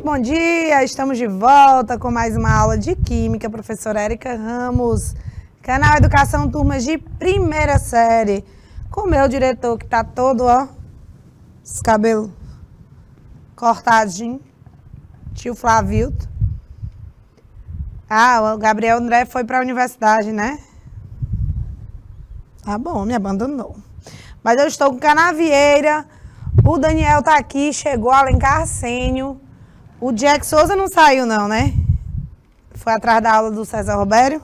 bom dia! Estamos de volta com mais uma aula de Química, professora Érica Ramos, canal Educação Turmas de primeira série, com o meu diretor que tá todo, ó, os cabelos cortadinho, tio Flavilto. Ah, o Gabriel André foi para a universidade, né? Tá bom, me abandonou. Mas eu estou com Canavieira, o Daniel tá aqui, chegou, Alencar Arsênio. O Jack Souza não saiu não, né? Foi atrás da aula do César Robério?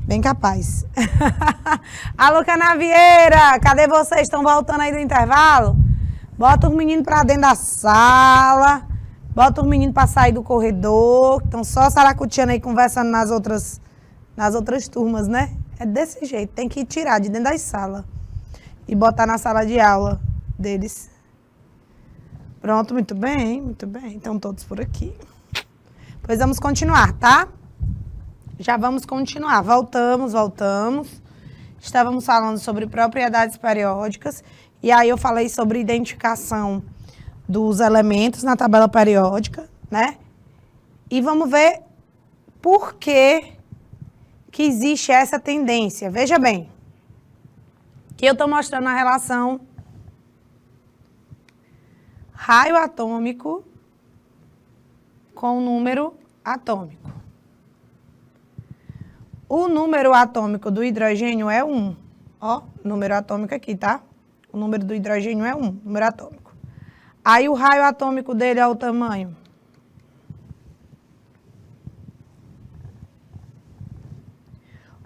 Bem capaz. Alô, Canavieira, cadê vocês? Estão voltando aí do intervalo? Bota os meninos pra dentro da sala. Bota os meninos pra sair do corredor. Estão só saracutiando aí, conversando nas outras turmas, né? É desse jeito, tem que tirar de dentro das salas. E botar na sala de aula deles. Pronto, muito bem, estão todos por aqui. Pois vamos continuar, tá? Já vamos continuar, voltamos. Estávamos falando sobre propriedades periódicas, e aí eu falei sobre identificação dos elementos na tabela periódica, né? E vamos ver por que existe essa tendência. Veja bem, que eu estou mostrando a relação raio atômico com número atômico. O número atômico do hidrogênio é 1. Ó, número atômico aqui, tá? O número do hidrogênio é 1, número atômico. Aí o raio atômico dele é o tamanho.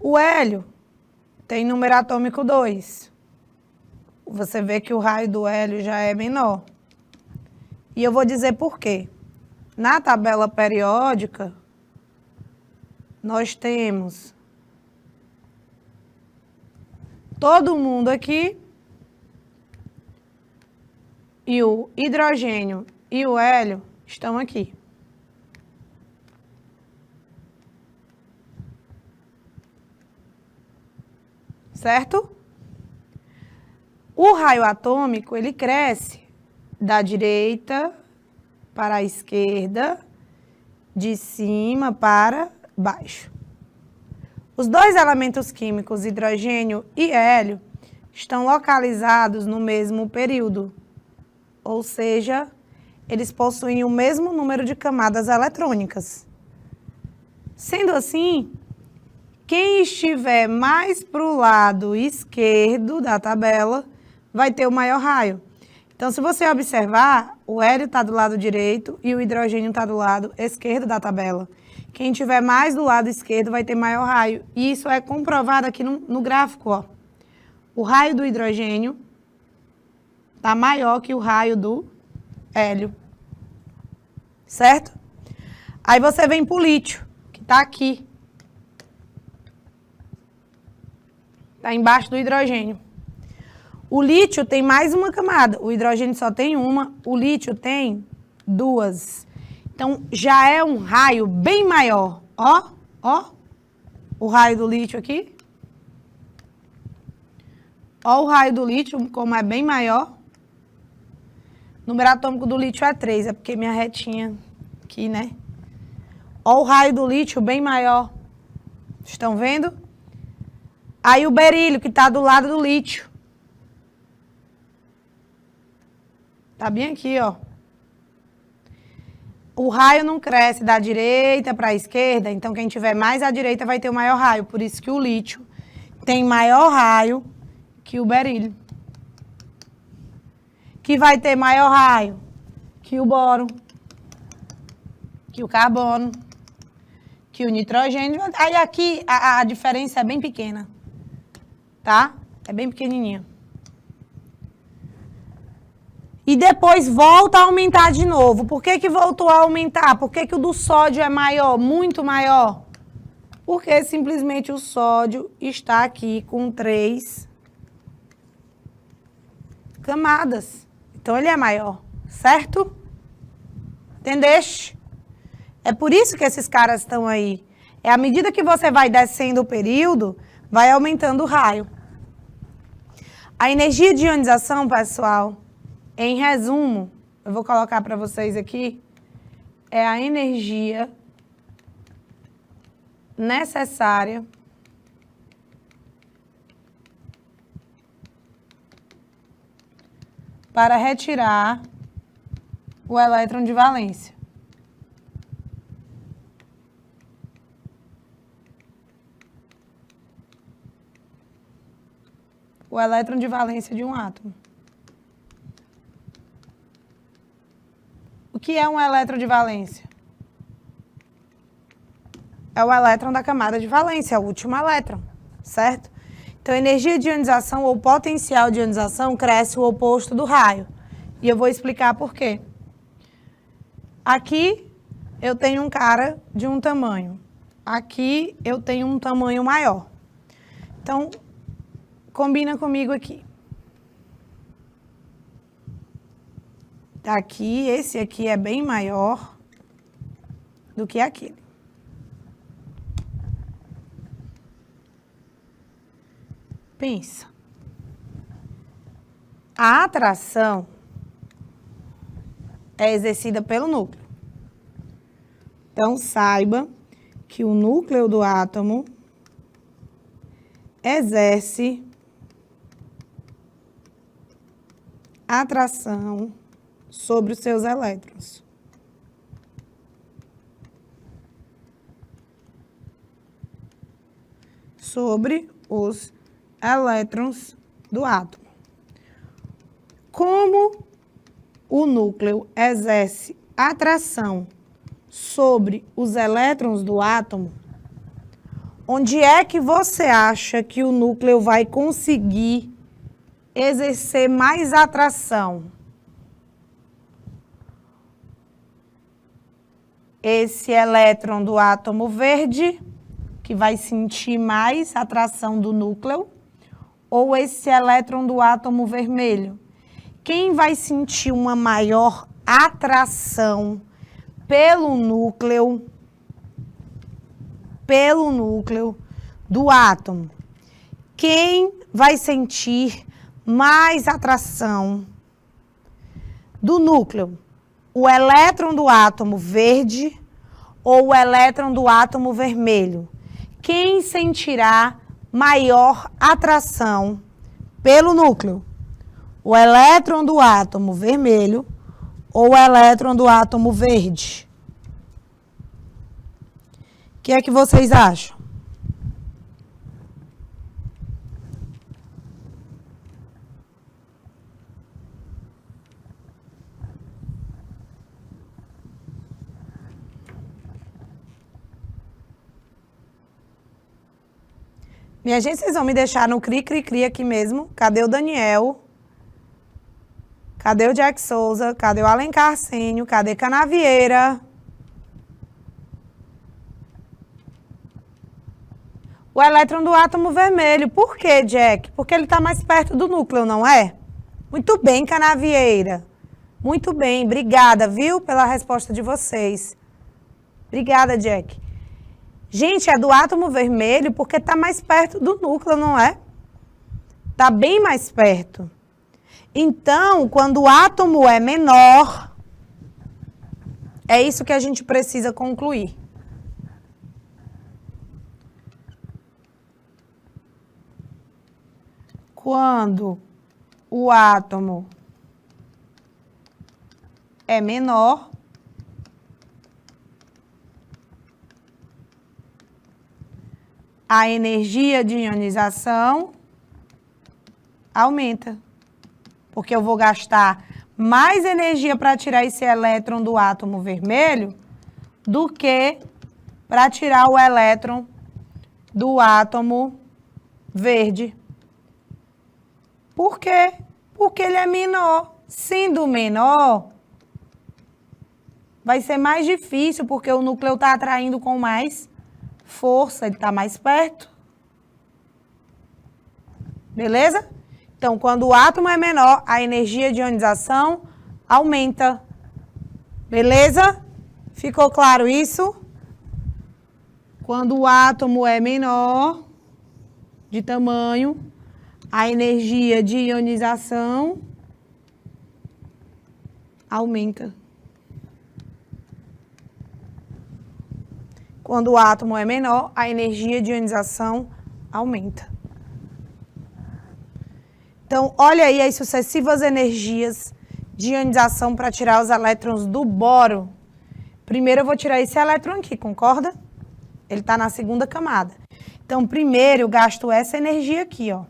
O hélio tem número atômico 2. Você vê que o raio do hélio já é menor. E eu vou dizer por quê. Na tabela periódica, nós temos todo mundo aqui, e o hidrogênio e o hélio estão aqui. Certo? O raio atômico, ele cresce da direita para a esquerda, de cima para baixo. Os dois elementos químicos, hidrogênio e hélio, estão localizados no mesmo período, ou seja, eles possuem o mesmo número de camadas eletrônicas. Sendo assim, quem estiver mais para o lado esquerdo da tabela vai ter o maior raio. Então, se você observar, o hélio está do lado direito e o hidrogênio está do lado esquerdo da tabela. Quem estiver mais do lado esquerdo vai ter maior raio. E isso é comprovado aqui no gráfico, ó. O raio do hidrogênio está maior que o raio do hélio. Certo? Aí você vem para o lítio, que está aqui. Está embaixo do hidrogênio. O lítio tem mais uma camada, o hidrogênio só tem uma, o lítio tem duas. Então, já é um raio bem maior. Ó, o raio do lítio aqui. Ó o raio do lítio, como é bem maior. O número atômico do lítio é 3, é porque minha retinha aqui, né? Ó o raio do lítio bem maior. Estão vendo? Aí o berílio, que está do lado do lítio. Tá bem aqui, ó. O raio não cresce da direita para a esquerda, então quem tiver mais à direita vai ter o maior raio. Por isso que o lítio tem maior raio que o berílio. Que vai ter maior raio que o boro, que o carbono, que o nitrogênio. Aí aqui a diferença é bem pequena, tá? É bem pequenininha. E depois volta a aumentar de novo. Por que voltou a aumentar? Por que o do sódio é maior, muito maior? Porque simplesmente o sódio está aqui com 3 camadas. Então ele é maior, certo? Entendeste? É por isso que esses caras estão aí. É à medida que você vai descendo o período, vai aumentando o raio. A energia de ionização, pessoal, em resumo, eu vou colocar para vocês aqui, é a energia necessária para retirar o elétron de valência. O elétron de valência de um átomo. O que é um elétron de valência? É o elétron da camada de valência, é o último elétron, certo? Então, energia de ionização ou potencial de ionização cresce o oposto do raio. E eu vou explicar por quê. Aqui eu tenho um cara de um tamanho. Aqui eu tenho um tamanho maior. Então, combina comigo aqui. Aqui, esse aqui é bem maior do que aquele. Pensa. A atração é exercida pelo núcleo. Então, saiba que o núcleo do átomo exerce atração sobre os seus elétrons. Sobre os elétrons do átomo. Como o núcleo exerce atração sobre os elétrons do átomo, onde é que você acha que o núcleo vai conseguir exercer mais atração? Esse elétron do átomo verde, que vai sentir mais atração do núcleo, ou esse elétron do átomo vermelho? Quem vai sentir uma maior atração pelo núcleo do átomo? Quem vai sentir mais atração do núcleo? O elétron do átomo verde ou o elétron do átomo vermelho? Quem sentirá maior atração pelo núcleo? O elétron do átomo vermelho ou o elétron do átomo verde? O que é que vocês acham? Minha gente, vocês vão me deixar no cri-cri-cri aqui mesmo. Cadê o Daniel? Cadê o Jack Souza? Cadê o Alencar Arsênio? Cadê Canavieira? O elétron do átomo vermelho. Por quê, Jack? Porque ele está mais perto do núcleo, não é? Muito bem, Canavieira. Muito bem, obrigada, viu, pela resposta de vocês. Obrigada, Jack. Gente, é do átomo vermelho porque está mais perto do núcleo, não é? Está bem mais perto. Então, quando o átomo é menor, é isso que a gente precisa concluir. Quando o átomo é menor, a energia de ionização aumenta. Porque eu vou gastar mais energia para tirar esse elétron do átomo vermelho do que para tirar o elétron do átomo verde. Por quê? Porque ele é menor. Sendo menor, vai ser mais difícil, porque o núcleo está atraindo com mais força, ele está mais perto. Beleza? Então, quando o átomo é menor, a energia de ionização aumenta. Beleza? Ficou claro isso? Quando o átomo é menor de tamanho, a energia de ionização aumenta. Quando o átomo é menor, a energia de ionização aumenta. Então, olha aí as sucessivas energias de ionização para tirar os elétrons do boro. Primeiro eu vou tirar esse elétron aqui, concorda? Ele está na segunda camada. Então, primeiro eu gasto essa energia aqui, ó.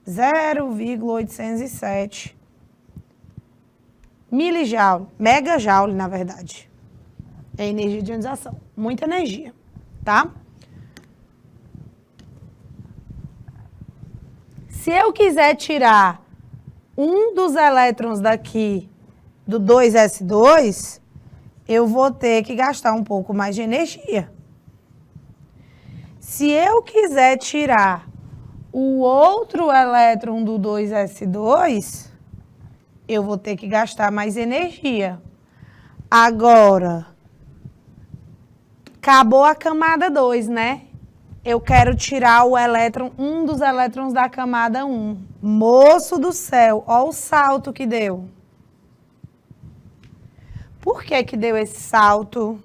0,807 milijoule, megajoule, na verdade. É energia de ionização. Muita energia, tá? Se eu quiser tirar um dos elétrons daqui do 2s2, eu vou ter que gastar um pouco mais de energia. Se eu quiser tirar o outro elétron do 2s2, eu vou ter que gastar mais energia. Agora, acabou a camada 2, né? Eu quero tirar o elétron, um dos elétrons da camada 1. Moço do céu, olha o salto que deu. Por que que deu esse salto?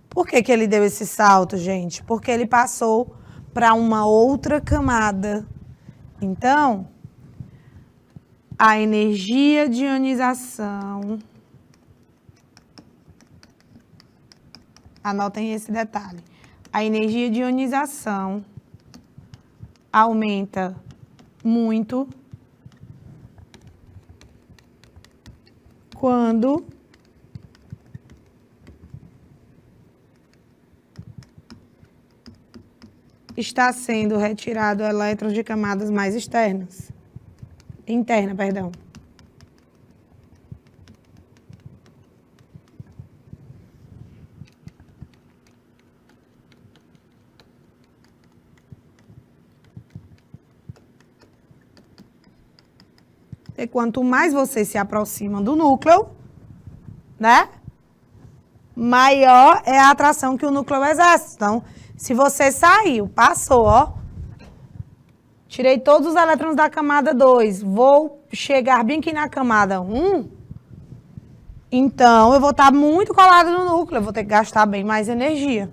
Por que que ele deu esse salto, gente? Porque ele passou para uma outra camada. Então, a energia de ionização... Anotem esse detalhe. A energia de ionização aumenta muito quando está sendo retirado elétrons de camadas mais externas. Interna, perdão. E quanto mais vocês se aproximam do núcleo, né? Maior é a atração que o núcleo exerce. Então, se você saiu, passou, ó. Tirei todos os elétrons da camada 2. Vou chegar bem aqui na camada 1. Então, eu vou estar muito colado no núcleo. Eu vou ter que gastar bem mais energia.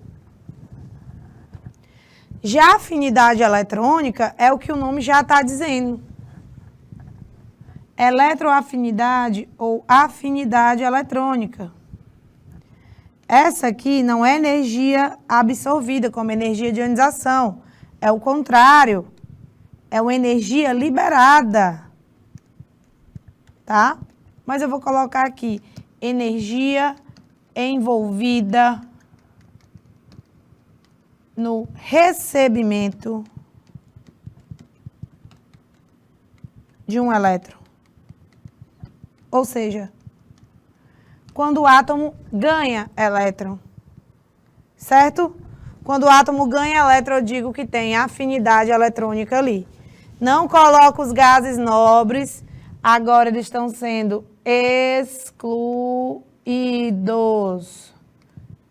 Já a afinidade eletrônica é o que o nome já está dizendo. Eletroafinidade ou afinidade eletrônica. Essa aqui não é energia absorvida como energia de ionização. É o contrário. É uma energia liberada. Tá? Mas eu vou colocar aqui energia envolvida no recebimento de um elétron. Ou seja, quando o átomo ganha elétron, certo? Quando o átomo ganha elétron, eu digo que tem afinidade eletrônica ali. Não coloco os gases nobres, agora eles estão sendo excluídos.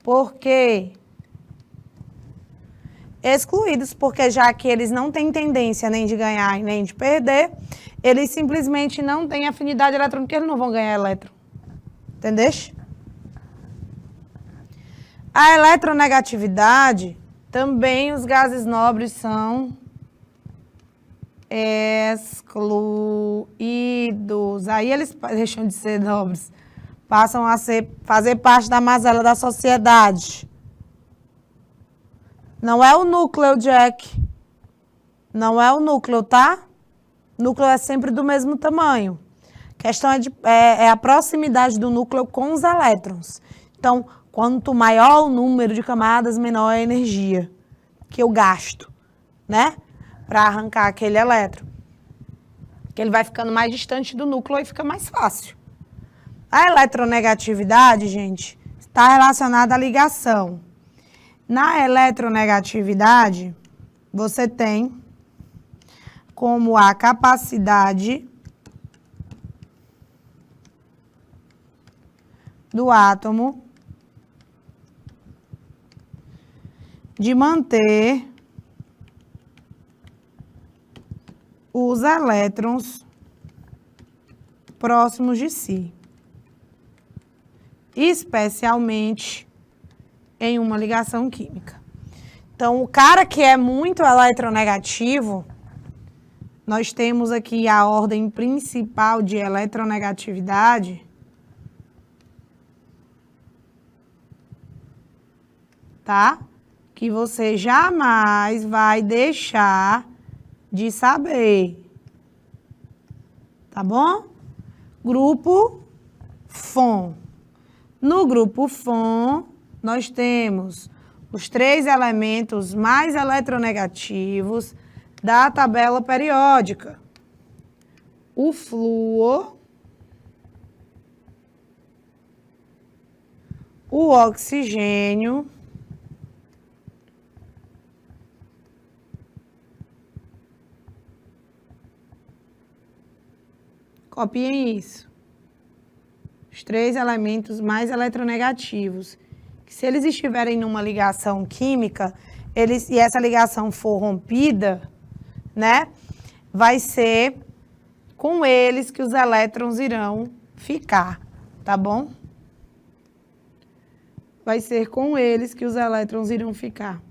Por quê? Excluídos, porque já que eles não têm tendência nem de ganhar nem de perder, eles simplesmente não têm afinidade eletrônica, eles não vão ganhar elétron. Entendeste? A eletronegatividade, também os gases nobres são excluídos. Aí eles deixam de ser nobres, passam a fazer parte da mazela da sociedade. Não é o núcleo, Jack. Não é o núcleo, tá? O núcleo é sempre do mesmo tamanho. A questão é a proximidade do núcleo com os elétrons. Então, quanto maior o número de camadas, menor a energia que eu gasto, né? Para arrancar aquele elétron. Que ele vai ficando mais distante do núcleo e fica mais fácil. A eletronegatividade, gente, está relacionada à ligação. Na eletronegatividade, você tem como a capacidade do átomo de manter os elétrons próximos de si. especialmente em uma ligação química. Então, o cara que é muito eletronegativo, nós temos aqui a ordem principal de eletronegatividade, tá? Que você jamais vai deixar de saber, tá bom? Grupo FON. No grupo FON, nós temos os 3 elementos mais eletronegativos da tabela periódica. O flúor, o oxigênio copiem isso. Os 3 elementos mais eletronegativos. Que se eles estiverem numa ligação química, e essa ligação for rompida, né? Vai ser com eles que os elétrons irão ficar, tá bom? Vai ser com eles que os elétrons irão ficar.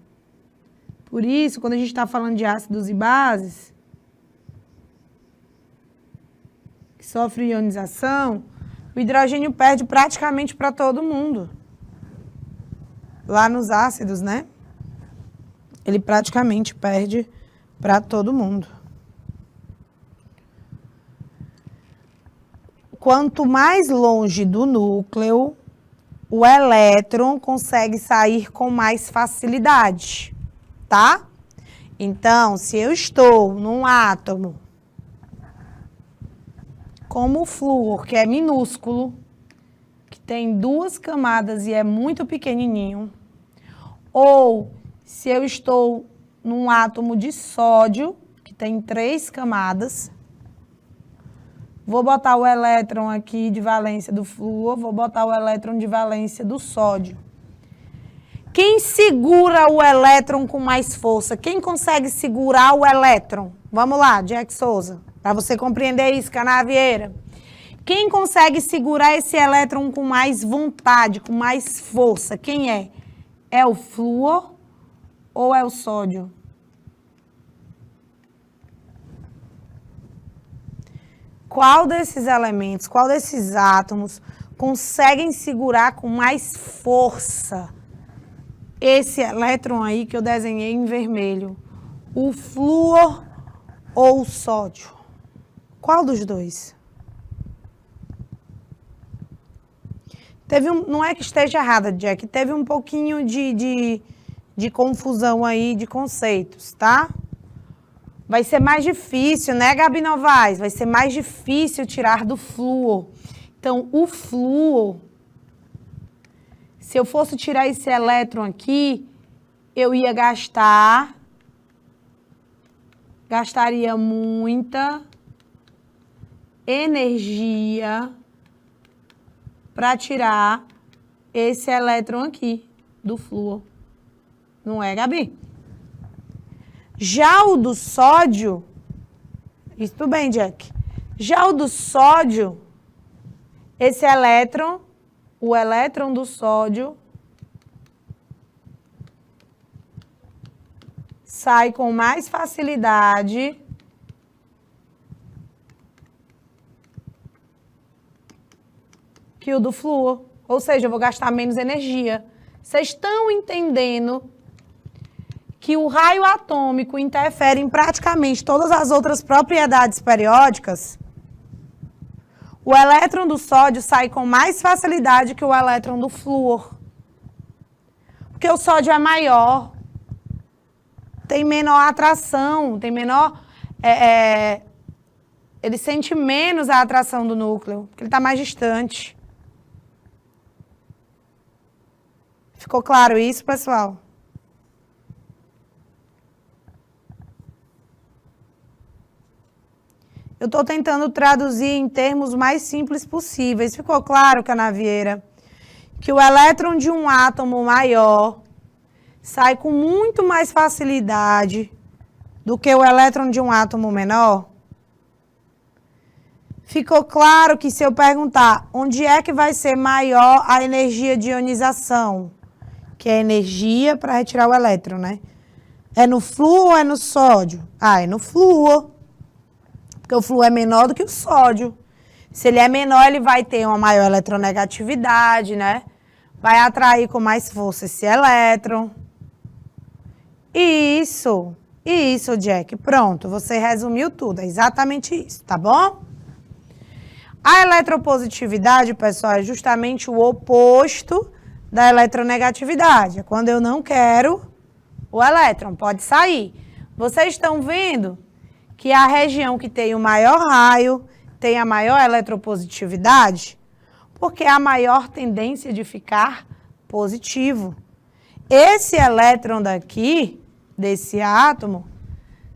Por isso, quando a gente está falando de ácidos e bases, que sofrem ionização, o hidrogênio perde praticamente para todo mundo. Lá nos ácidos, né? Ele praticamente perde para todo mundo. Quanto mais longe do núcleo, o elétron consegue sair com mais facilidade, tá? Então, se eu estou num átomo como o flúor, que é minúsculo, que tem 2 camadas e é muito pequenininho, ou se eu estou num átomo de sódio, que tem 3 camadas, vou botar o elétron aqui de valência do flúor, vou botar o elétron de valência do sódio. Quem segura o elétron com mais força? Quem consegue segurar o elétron? Vamos lá, Jack Souza, para você compreender isso, Canavieira. Quem consegue segurar esse elétron com mais vontade, com mais força? Quem é? É o flúor ou é o sódio? Qual desses elementos, qual desses átomos conseguem segurar com mais força esse elétron aí que eu desenhei em vermelho? O flúor ou o sódio? Qual dos dois? Não é que esteja errada, Jack, teve um pouquinho de confusão aí de conceitos, tá? Vai ser mais difícil, né, Gabi Novaes? Vai ser mais difícil tirar do flúor. Então, o flúor, se eu fosse tirar esse elétron aqui, eu ia gastaria muita energia para tirar esse elétron aqui do flúor. Não é, Gabi? Já o do sódio, isso tudo bem, Jack. Já o do sódio, esse elétron, o elétron do sódio, sai com mais facilidade que o do flúor. Ou seja, eu vou gastar menos energia. Vocês estão entendendo que o raio atômico interfere em praticamente todas as outras propriedades periódicas? O elétron do sódio sai com mais facilidade que o elétron do flúor. Porque o sódio é maior, tem menor atração, tem menor... ele sente menos a atração do núcleo, porque ele está mais distante. Ficou claro isso, pessoal? Eu estou tentando traduzir em termos mais simples possíveis. Ficou claro, Canavieira? Que o elétron de um átomo maior sai com muito mais facilidade do que o elétron de um átomo menor? Ficou claro que se eu perguntar onde é que vai ser maior a energia de ionização, que é energia para retirar o elétron, né? É no flúor ou é no sódio? Ah, é no flúor. Porque o flúor é menor do que o sódio. Se ele é menor, ele vai ter uma maior eletronegatividade, né? Vai atrair com mais força esse elétron. Isso, Jack. Pronto, você resumiu tudo. É exatamente isso, tá bom? A eletropositividade, pessoal, é justamente o oposto da eletronegatividade. É quando eu não quero o elétron, pode sair. Vocês estão vendo que a região que tem o maior raio tem a maior eletropositividade? Porque é a maior tendência de ficar positivo. Esse elétron daqui, desse átomo,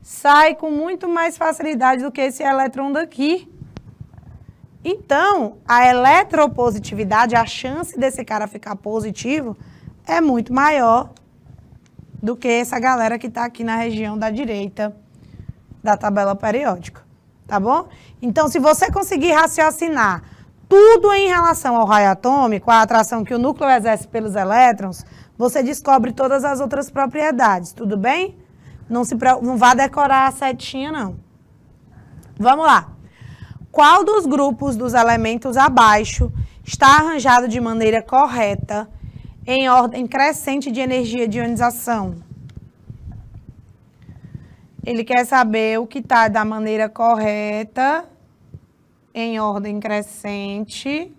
sai com muito mais facilidade do que esse elétron daqui. Então, a eletropositividade, a chance desse cara ficar positivo é muito maior do que essa galera que está aqui na região da direita da tabela periódica, tá bom? Então, se você conseguir raciocinar tudo em relação ao raio atômico, a atração que o núcleo exerce pelos elétrons, você descobre todas as outras propriedades, tudo bem? Não vá decorar a setinha, não. Vamos lá. Qual dos grupos dos elementos abaixo está arranjado de maneira correta em ordem crescente de energia de ionização? Ele quer saber o que está da maneira correta em ordem crescente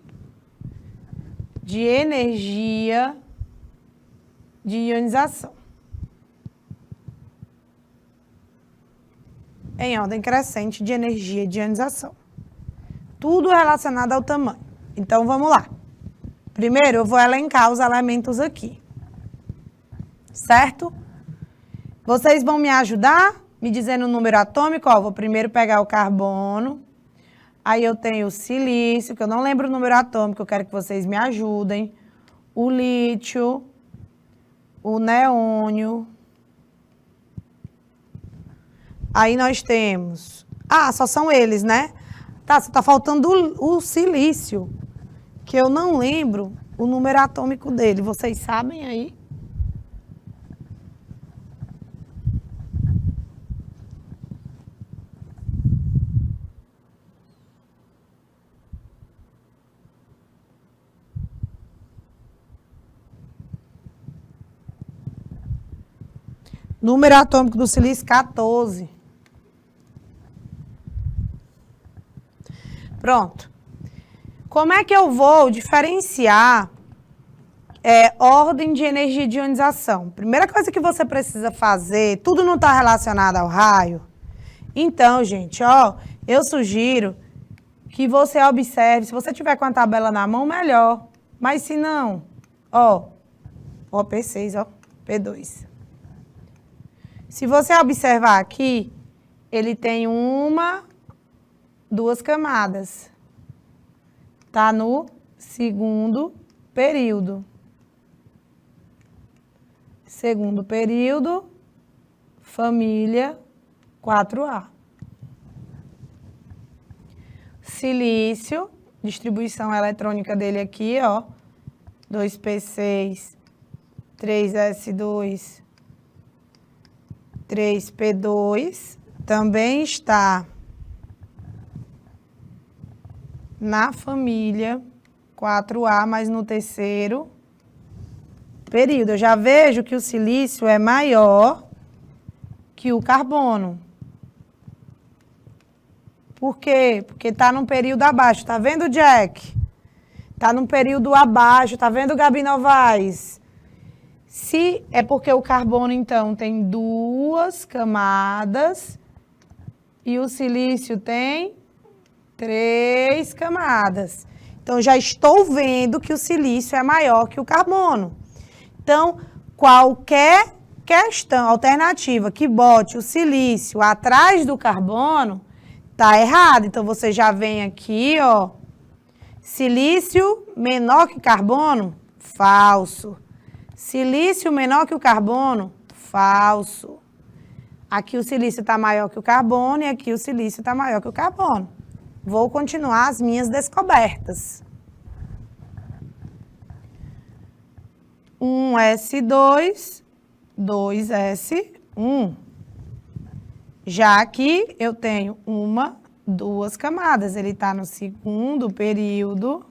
de energia de ionização. Em ordem crescente de energia de ionização. Tudo relacionado ao tamanho. Então, vamos lá. Primeiro, eu vou elencar os elementos aqui. Certo? Vocês vão me ajudar me dizendo o número atômico? Ó, vou primeiro pegar o carbono. Aí eu tenho o silício, que eu não lembro o número atômico, eu quero que vocês me ajudem. O lítio, o neônio. Aí nós temos... Ah, só são eles, né? Tá, só tá faltando o silício, que eu não lembro o número atômico dele. Vocês sabem aí? Número atômico do silício, 14. Pronto. Como é que eu vou diferenciar ordem de energia de ionização? Primeira coisa que você precisa fazer, tudo não está relacionado ao raio. Então, gente, ó, eu sugiro que você observe, se você tiver com a tabela na mão, melhor. Mas se não, ó P6, ó, P2. Se você observar aqui, ele tem duas camadas. Está no segundo período. Segundo período, família 4A. Silício, distribuição eletrônica dele aqui, ó. 2P6, 3S2, 3P2. Também está na família 4A, mas no terceiro período. Eu já vejo que o silício é maior que o carbono. Por quê? Porque está num período abaixo. Tá vendo, Jack? Está num período abaixo. Tá vendo, Gabi Novaes? Se é porque o carbono, então, tem duas camadas e o silício tem 3 camadas. Então, já estou vendo que o silício é maior que o carbono. Então, qualquer questão alternativa que bote o silício atrás do carbono, tá errado. Então, você já vem aqui, ó. Silício menor que carbono? Falso. Silício menor que o carbono? Falso. Aqui o silício está maior que o carbono e aqui o silício está maior que o carbono. Vou continuar as minhas descobertas. 1s2, 2s1. Já aqui eu tenho duas camadas. Ele está no segundo período.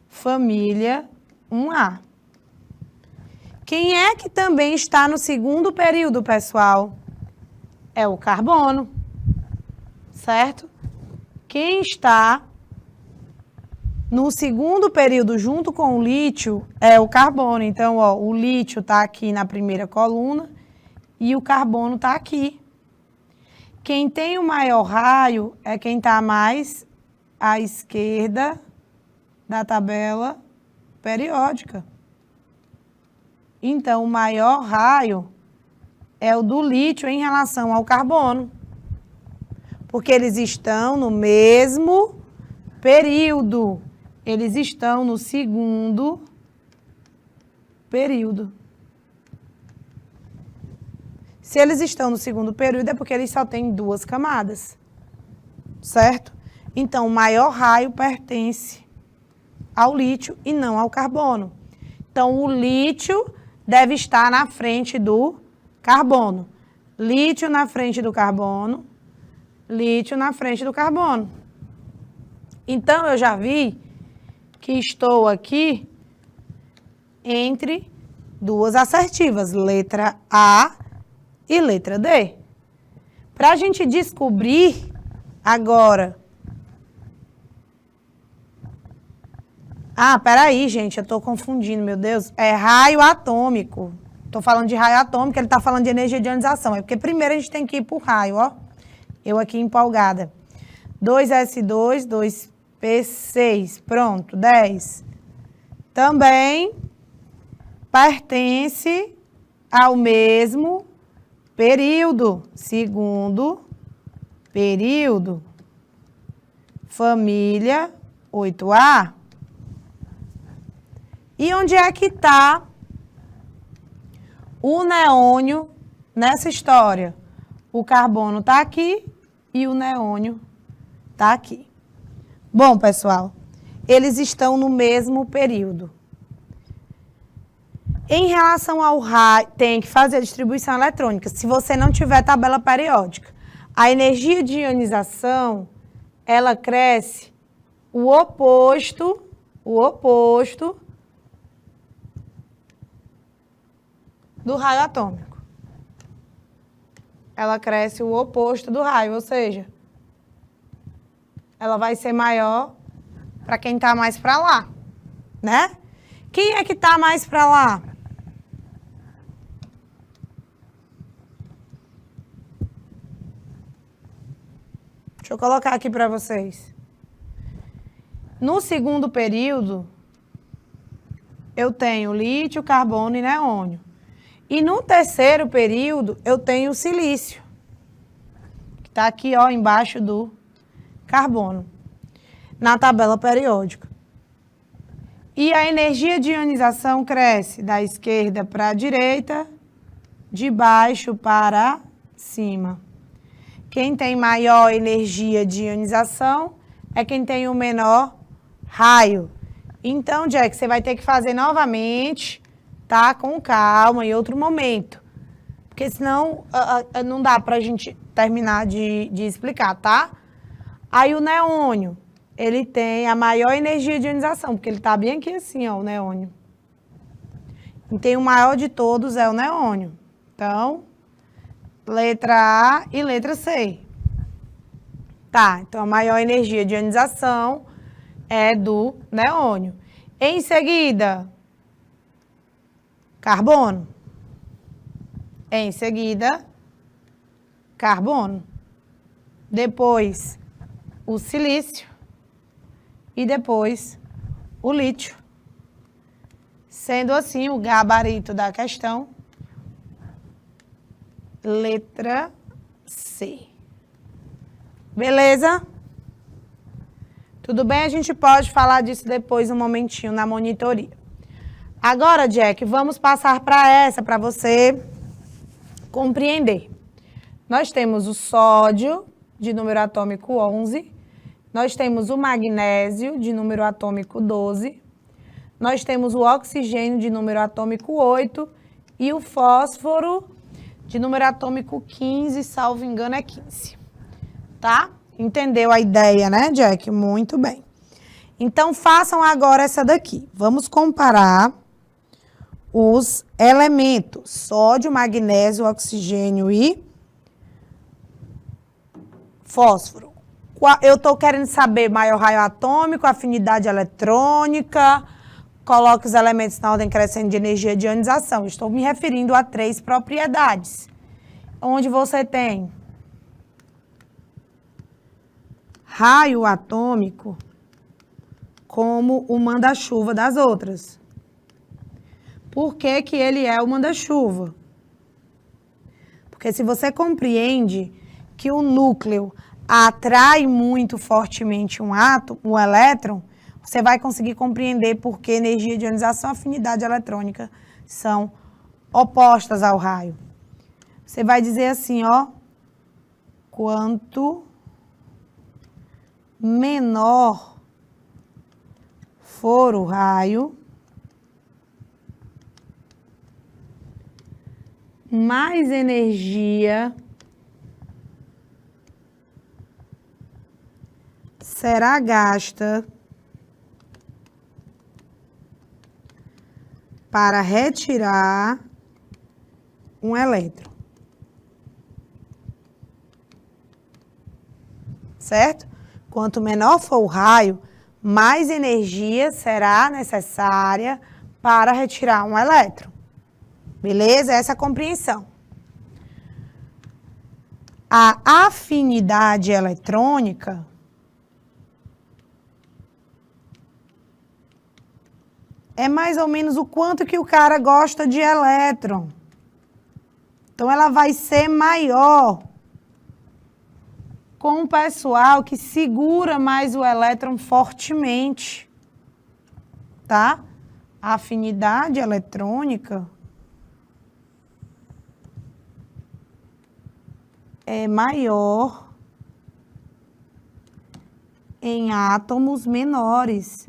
Família 1A. Quem é que também está no segundo período, pessoal? É o carbono, certo? Quem está no segundo período junto com o lítio é o carbono. Então, ó, o lítio está aqui na primeira coluna e o carbono está aqui. Quem tem o maior raio é quem está mais à esquerda da tabela periódica. Então, o maior raio é o do lítio em relação ao carbono, porque eles estão no mesmo período. Eles estão no segundo período. Se eles estão no segundo período, é porque eles só têm duas camadas, certo? Então, o maior raio pertence ao lítio e não ao carbono. Então, o lítio deve estar na frente do carbono. Lítio na frente do carbono, lítio na frente do carbono. Então, eu já vi que estou aqui entre duas assertivas, letra A e letra D. Para a gente descobrir agora... Ah, peraí, gente, eu estou confundindo, meu Deus. É raio atômico. Estou falando de raio atômico, ele está falando de energia de ionização. É porque primeiro a gente tem que ir para o raio, ó. Eu aqui empolgada. 2s2, 2p6. Pronto, 10. Também pertence ao mesmo período. Segundo período. Família 8A. E onde é que está o neônio nessa história? O carbono está aqui e o neônio está aqui. Bom, pessoal, eles estão no mesmo período. Em relação ao raio, tem que fazer a distribuição eletrônica, se você não tiver tabela periódica. A energia de ionização, ela cresce o oposto do raio atômico. Ela cresce o oposto do raio, ou seja, ela vai ser maior para quem está mais para lá, né? Quem é que está mais para lá? Deixa eu colocar aqui para vocês. No segundo período, eu tenho lítio, carbono e neônio. E no terceiro período, eu tenho o silício, que está aqui, ó, embaixo do carbono, na tabela periódica. E a energia de ionização cresce da esquerda para a direita, de baixo para cima. Quem tem maior energia de ionização é quem tem o menor raio. Então, Jack, você vai ter que fazer novamente... Tá? Com calma, em outro momento. Porque senão não dá pra gente terminar de explicar, tá? Aí o neônio, ele tem a maior energia de ionização, porque ele tá bem aqui assim, ó, o neônio. E tem o maior de todos, é o neônio. Então, letra A e letra C. Tá, então a maior energia de ionização é do neônio. Em seguida... carbono. Em seguida, carbono. Depois, o silício. E depois, o lítio. Sendo assim, o gabarito da questão, letra C. Beleza? Tudo bem? A gente pode falar disso depois um momentinho na monitoria. Agora, Jack, vamos passar para essa, para você compreender. Nós temos o sódio, de número atômico 11. Nós temos o magnésio, de número atômico 12. Nós temos o oxigênio, de número atômico 8. E o fósforo, de número atômico 15, salvo engano, é 15. Tá? Entendeu a ideia, né, Jack? Muito bem. Então, façam agora essa daqui. Vamos comparar os elementos: sódio, magnésio, oxigênio e fósforo. Eu estou querendo saber maior raio atômico, afinidade eletrônica. Coloque os elementos na ordem crescente de energia de ionização. Estou me referindo a 3 propriedades. Onde você tem raio atômico como o manda-chuva das outras. Por que que ele é o manda-chuva? Porque se você compreende que o núcleo atrai muito fortemente um átomo, um elétron, você vai conseguir compreender por que energia de ionização e afinidade eletrônica são opostas ao raio. Você vai dizer assim, ó, quanto menor for o raio, mais energia será gasta para retirar um elétron. Certo? Quanto menor for o raio, mais energia será necessária para retirar um elétron. Beleza? Essa é a compreensão. A afinidade eletrônica é mais ou menos o quanto que o cara gosta de elétron. Então, ela vai ser maior com o pessoal que segura mais o elétron fortemente, tá? A afinidade eletrônica é maior em átomos menores.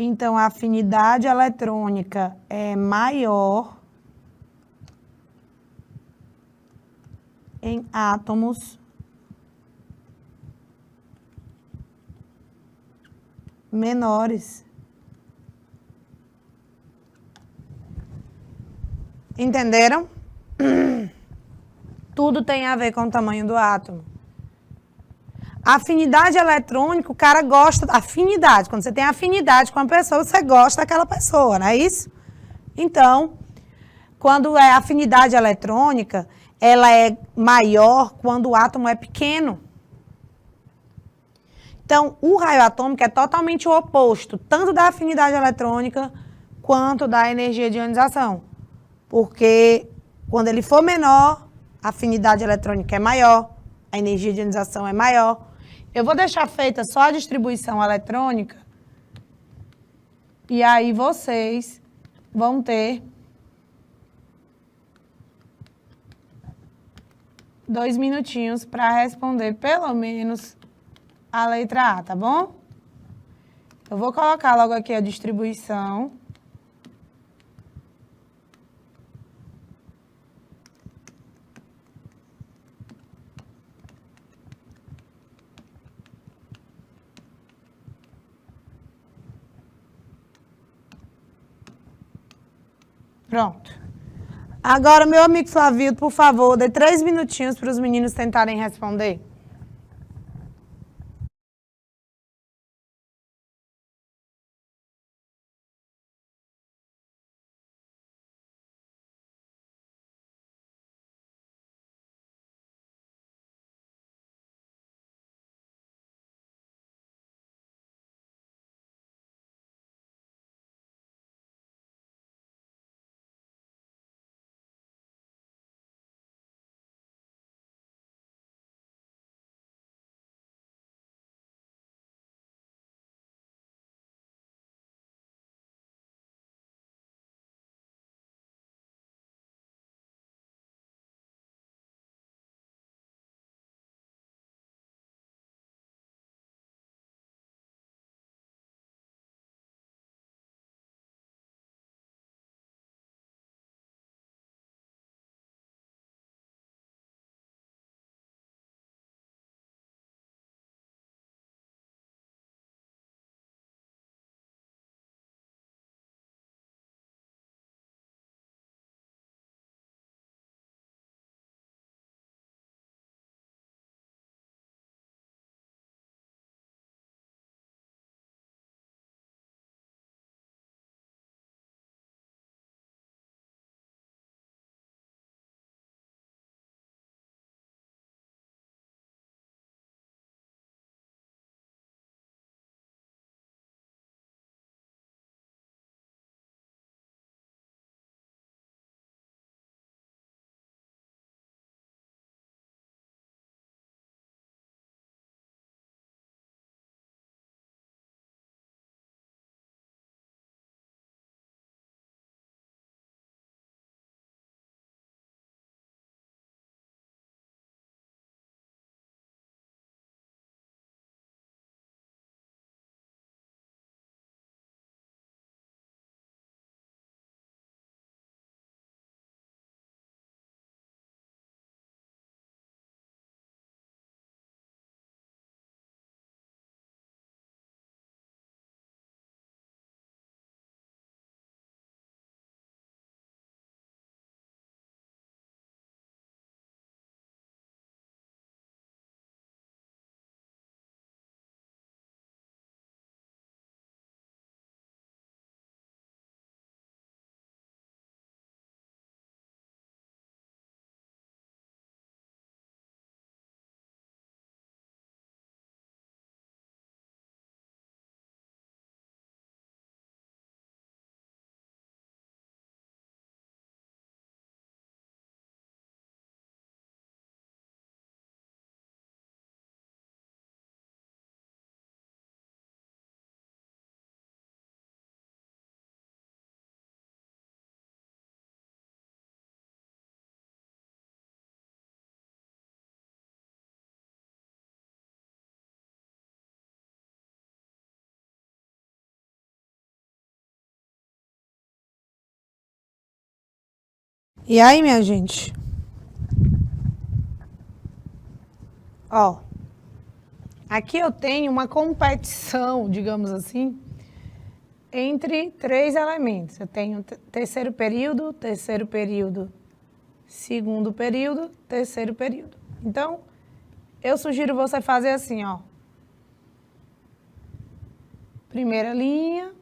Então, a afinidade eletrônica é maior em átomos menores. Entenderam? Tudo tem a ver com o tamanho do átomo. Afinidade eletrônica, o cara gosta... Afinidade, quando você tem afinidade com uma pessoa, você gosta daquela pessoa, não é isso? Então, quando é afinidade eletrônica, ela é maior quando o átomo é pequeno. Então, o raio atômico é totalmente o oposto, tanto da afinidade eletrônica quanto da energia de ionização. Porque quando ele for menor, a afinidade eletrônica é maior, a energia de ionização é maior. Eu vou deixar feita só a distribuição eletrônica e aí vocês vão ter 2 minutinhos para responder pelo menos a letra A, tá bom? Eu vou colocar logo aqui a distribuição. Pronto. Agora, meu amigo Flavio, por favor, dê 3 minutinhos para os meninos tentarem responder. E aí, minha gente? Ó, aqui eu tenho uma competição, digamos assim, entre 3 elementos. Eu tenho terceiro período, segundo período, terceiro período. Então, eu sugiro você fazer assim, ó. Primeira linha,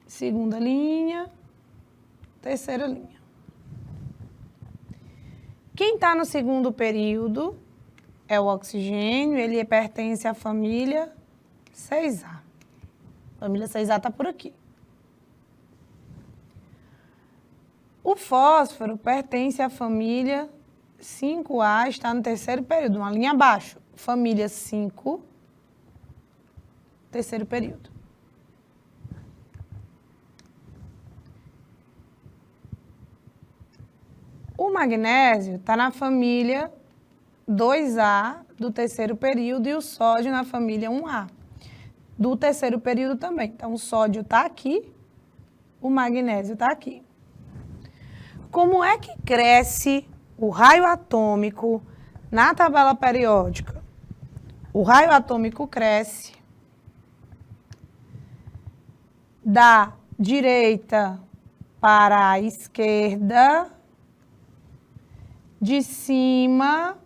segunda linha, terceira linha. Quem está no segundo período é o oxigênio, ele pertence à família 6A. A família 6A está por aqui. O fósforo pertence à família 5A, está no terceiro período, uma linha abaixo. Família 5, terceiro período. O magnésio está na família 2A do terceiro período e o sódio na família 1A do terceiro período também. Então, o sódio está aqui, o magnésio está aqui. Como é que cresce o raio atômico na tabela periódica? O raio atômico cresce da direita para a esquerda, de cima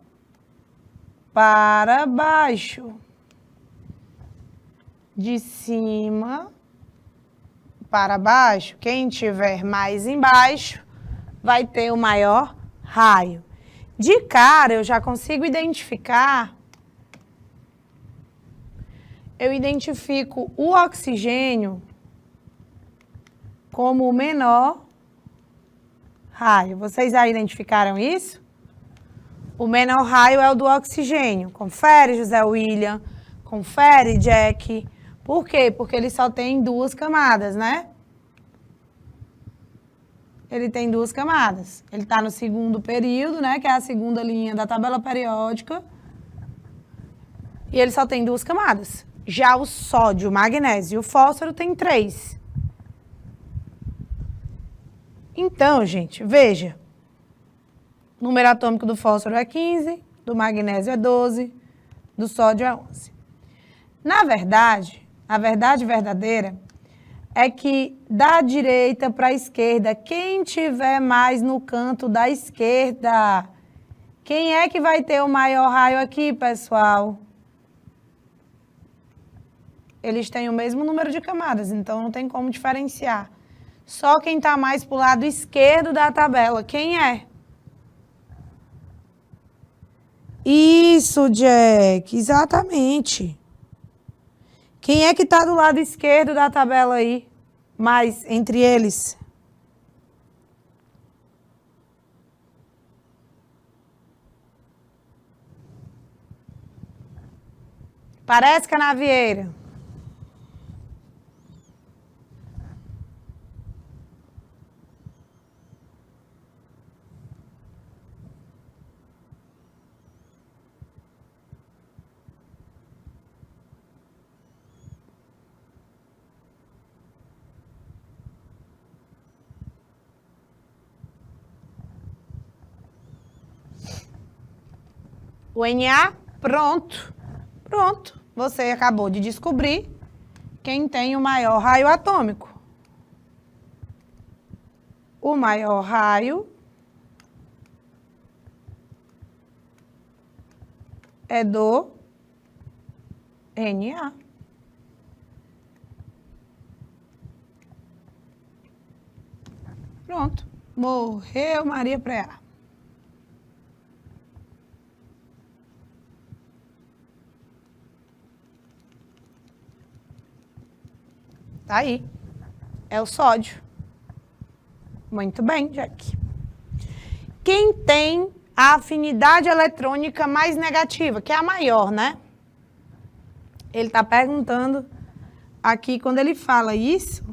para baixo. De cima para baixo. Quem tiver mais embaixo vai ter o maior raio. De cara, eu já consigo identificar. Eu identifico o oxigênio como o menor raio. Vocês já identificaram isso? O menor raio é o do oxigênio. Confere, José William. Confere, Jack. Por quê? Porque ele só tem 2 camadas, né? Ele tem 2 camadas. Ele está no segundo período, né? Que é a segunda linha da tabela periódica. E ele só tem 2 camadas. Já o sódio, o magnésio e o fósforo tem 3. Então, gente, veja. O número atômico do fósforo é 15, do magnésio é 12, do sódio é 11. Na verdade, a verdade verdadeira é que da direita para a esquerda, quem tiver mais no canto da esquerda, quem é que vai ter o maior raio aqui, pessoal? Eles têm o mesmo número de camadas, então não tem como diferenciar. Só quem está mais para o lado esquerdo da tabela, quem é? Isso, Jack, exatamente. Quem é que está do lado esquerdo da tabela aí? Mais entre eles? Parece Canavieira. O Na, pronto. Pronto. Você acabou de descobrir quem tem o maior raio atômico. O maior raio é do Na. Pronto. Morreu Maria Preá. Tá aí. É o sódio. Muito bem, Jack. Quem tem a afinidade eletrônica mais negativa, que é a maior, né? Ele está perguntando aqui, quando ele fala isso,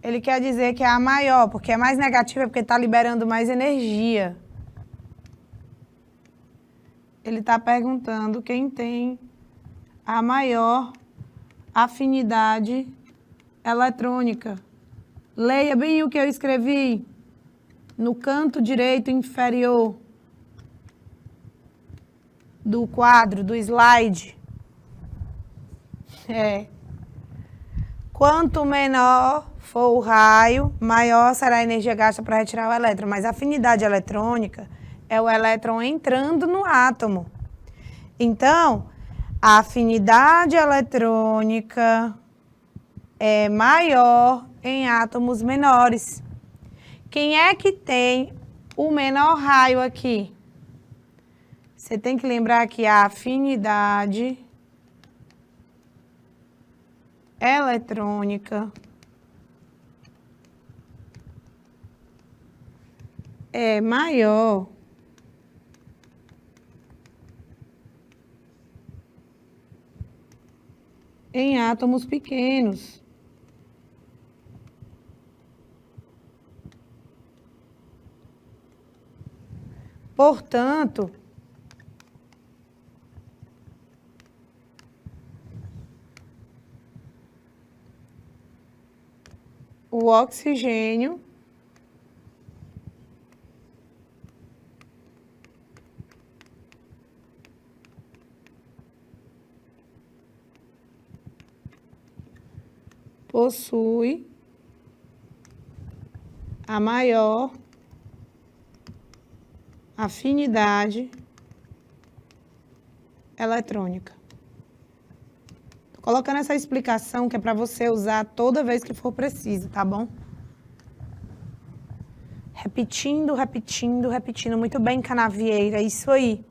ele quer dizer que é a maior, porque é mais negativa, porque está liberando mais energia. Ele está perguntando quem tem a maior afinidade eletrônica. Leia bem o que eu escrevi no canto direito inferior do quadro, do slide. Quanto menor for o raio, maior será a energia gasta para retirar o elétron. Mas a afinidade eletrônica é o elétron entrando no átomo. Então, a afinidade eletrônica é maior em átomos menores. Quem é que tem o menor raio aqui? Você tem que lembrar que a afinidade eletrônica é maior em átomos pequenos. Portanto, o oxigênio possui a maior afinidade eletrônica. Tô colocando essa explicação que é para você usar toda vez que for preciso, tá bom? Repetindo, repetindo, repetindo. Muito bem, Canavieira, isso aí.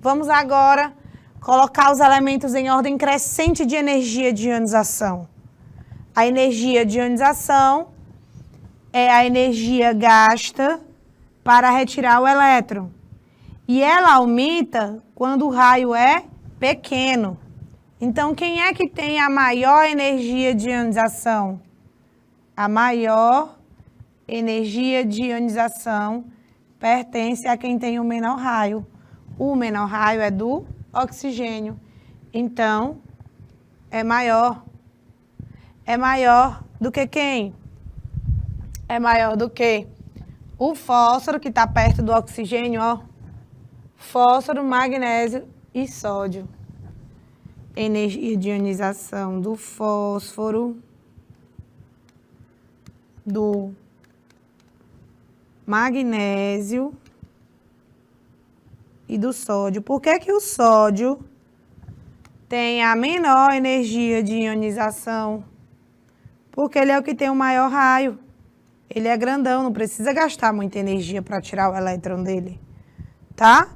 Vamos agora colocar os elementos em ordem crescente de energia de ionização. A energia de ionização é a energia gasta para retirar o elétron. E ela aumenta quando o raio é pequeno. Então, quem é que tem a maior energia de ionização? A maior energia de ionização pertence a quem tem o menor raio. O menor raio é do oxigênio. Então, é maior. É maior do que quem? É maior do que o fósforo, que está perto do oxigênio, ó. Fósforo, magnésio e sódio. Energia de ionização do fósforo, do magnésio e do sódio. Por que que o sódio tem a menor energia de ionização? Porque ele é o que tem o maior raio. Ele é grandão, não precisa gastar muita energia para tirar o elétron dele. Tá?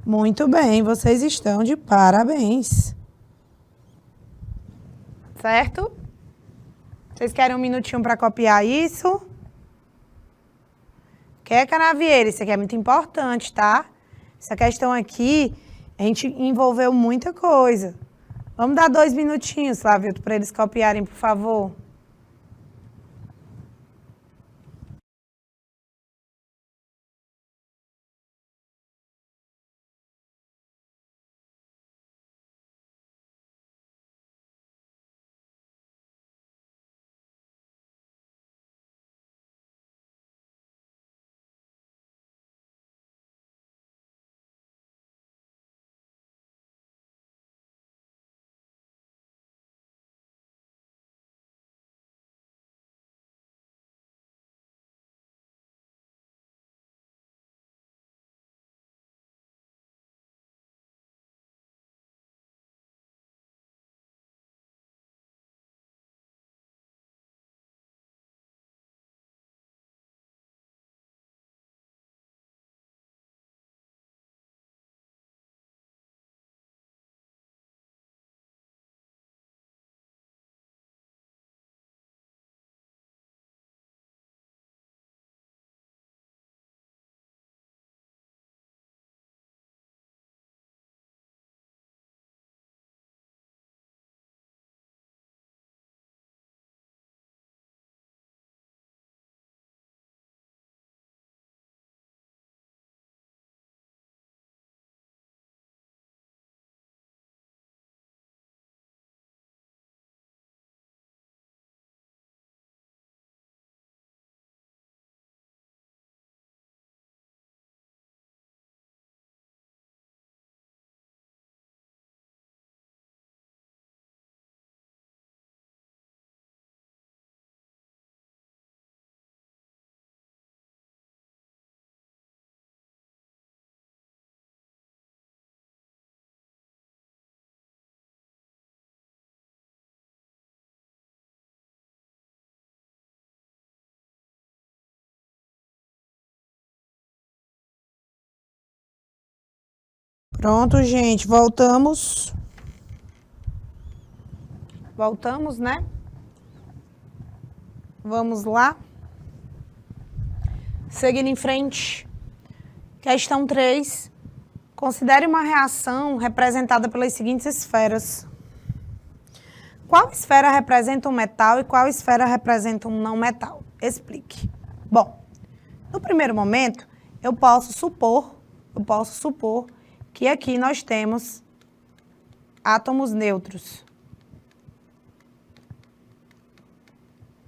Muito bem, vocês estão de parabéns. Certo? Vocês querem um minutinho para copiar isso? Quer, Canavieira? Isso aqui é muito importante, tá? Essa questão aqui, a gente envolveu muita coisa. Vamos dar 2 minutinhos, Flávio, para eles copiarem, por favor. Pronto, gente, voltamos. Voltamos, né? Vamos lá. Seguindo em frente. Questão 3. Considere uma reação representada pelas seguintes esferas. Qual esfera representa um metal e qual esfera representa um não metal? Explique. Bom, no primeiro momento, eu posso supor que aqui nós temos átomos neutros.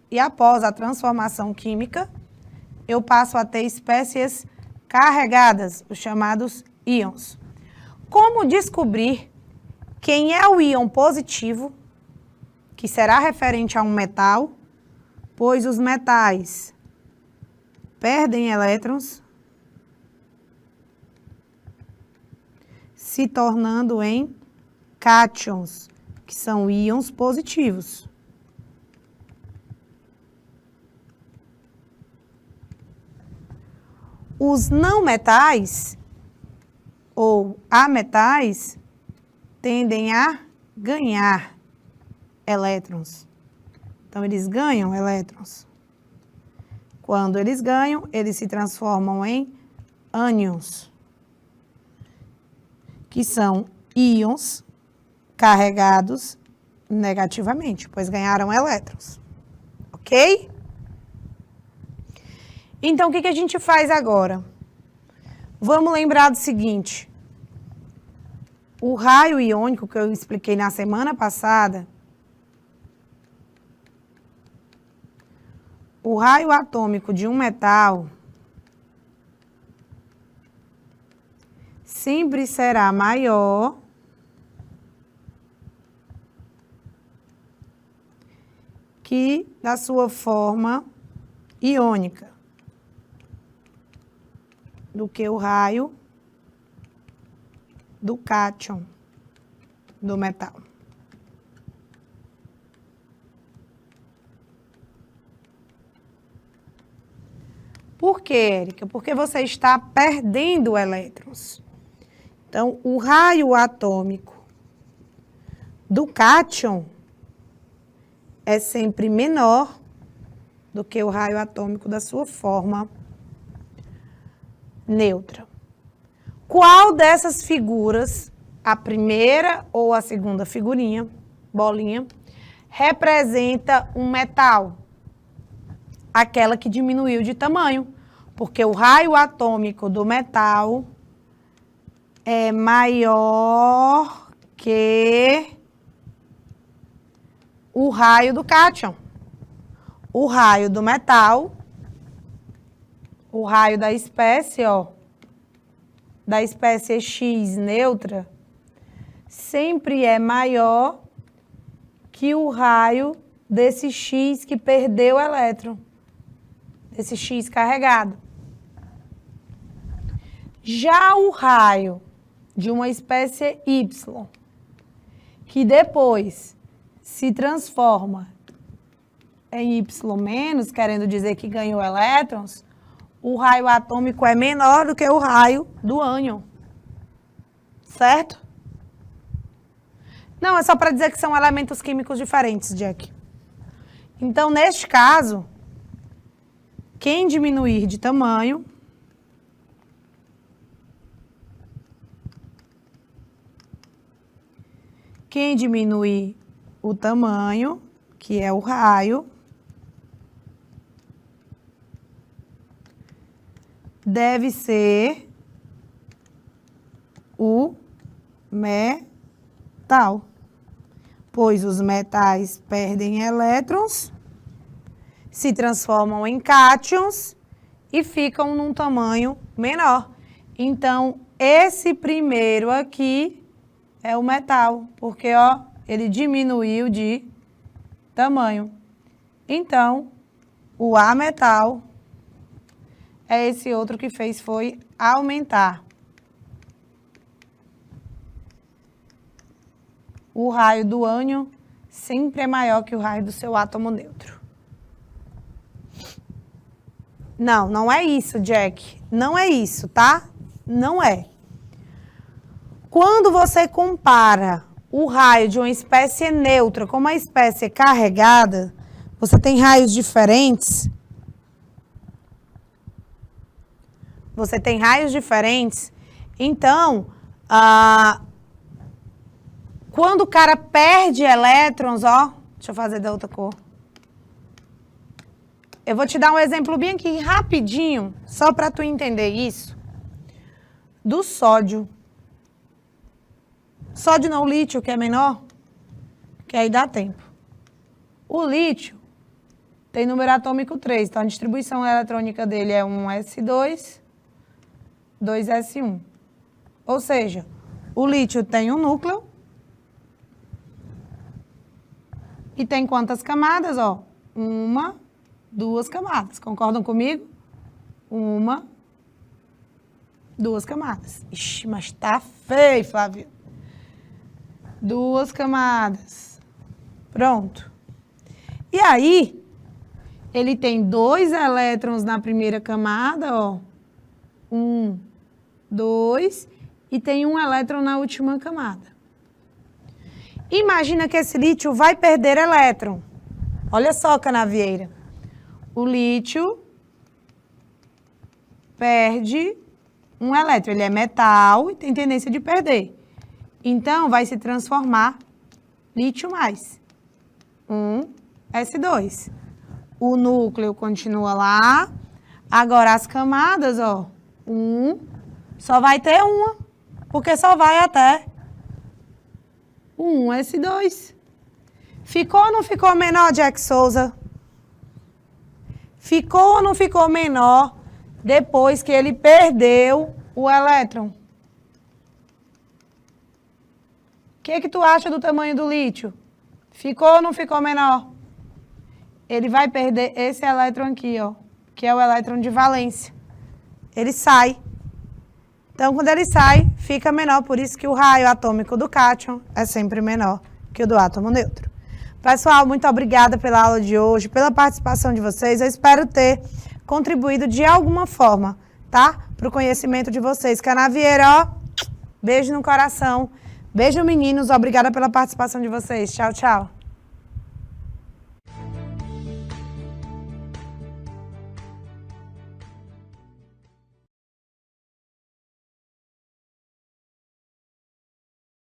E após a transformação química, eu passo a ter espécies carregadas, os chamados íons. Como descobrir quem é o íon positivo, que será referente a um metal, pois os metais perdem elétrons, se tornando em cátions, que são íons positivos. Os não metais, ou ametais, tendem a ganhar elétrons. Então, eles ganham elétrons. Quando eles ganham, eles se transformam em ânions, que são íons carregados negativamente, pois ganharam elétrons. Ok? Então, o que a gente faz agora? Vamos lembrar do seguinte. O raio iônico que eu expliquei na semana passada, o raio atômico de um metal sempre será maior que da sua forma iônica, do que o raio do cátion do metal. Por quê, Érica? Porque você está perdendo elétrons. Então, o raio atômico do cátion é sempre menor do que o raio atômico da sua forma neutra. Qual dessas figuras, a primeira ou a segunda figurinha, bolinha, representa um metal? Aquela que diminuiu de tamanho, porque o raio atômico do metal é maior que o raio do cátion. O raio do metal, o raio da espécie, ó, da espécie X neutra, sempre é maior que o raio desse X que perdeu o elétron, desse X carregado. Já o raio de uma espécie Y, que depois se transforma em Y-, querendo dizer que ganhou elétrons, o raio atômico é menor do que o raio do ânion. Certo? Não, é só para dizer que são elementos químicos diferentes, Jack. Então, neste caso, quem diminuir de tamanho o tamanho, que é o raio, deve ser o metal, pois os metais perdem elétrons, se transformam em cátions e ficam num tamanho menor. Então, esse primeiro aqui é o metal, porque, ó, ele diminuiu de tamanho. Então, o ametal é esse outro que fez foi aumentar. O raio do ânion sempre é maior que o raio do seu átomo neutro. Não, não é isso, Jack. Não é isso, tá? Não é. quando você compara o raio de uma espécie neutra com uma espécie carregada, você tem raios diferentes. Você tem raios diferentes. Então, quando o cara perde elétrons, ó, deixa eu fazer da outra cor. Eu vou te dar um exemplo bem aqui, rapidinho, só para tu entender isso. Do sódio. Sódio não, lítio, que é menor, que aí dá tempo. O lítio tem número atômico 3, então a distribuição eletrônica dele é 1s2, 2s1. Ou seja, o lítio tem um núcleo e tem quantas camadas? Ó, 1, 2 camadas. Concordam comigo? 1, 2 camadas. Ixi, mas tá feio, Flávio. 2 camadas. Pronto. E aí, ele tem 2 elétrons na primeira camada, ó. 1, 2, e tem um elétron na última camada. Imagina que esse lítio vai perder elétron. Olha só, canavieira. O lítio perde um elétron. Ele é metal e tem tendência de perder. Então, vai se transformar lítio mais 1s2. O núcleo continua lá. Agora, as camadas, ó, só vai ter uma, porque só vai até 1s2. Ficou ou não ficou menor, Jack Souza? Ficou ou não ficou menor depois que ele perdeu o elétron? O que tu acha do tamanho do lítio? Ficou ou não ficou menor? Ele vai perder esse elétron aqui, ó, que é o elétron de valência. Ele sai. Então, quando ele sai, fica menor. Por isso que o raio atômico do cátion é sempre menor que o do átomo neutro. Pessoal, muito obrigada pela aula de hoje, pela participação de vocês. Eu espero ter contribuído de alguma forma, tá? Para o conhecimento de vocês. Canavieira, ó, beijo no coração. Beijo, meninos. Obrigada pela participação de vocês. Tchau, tchau.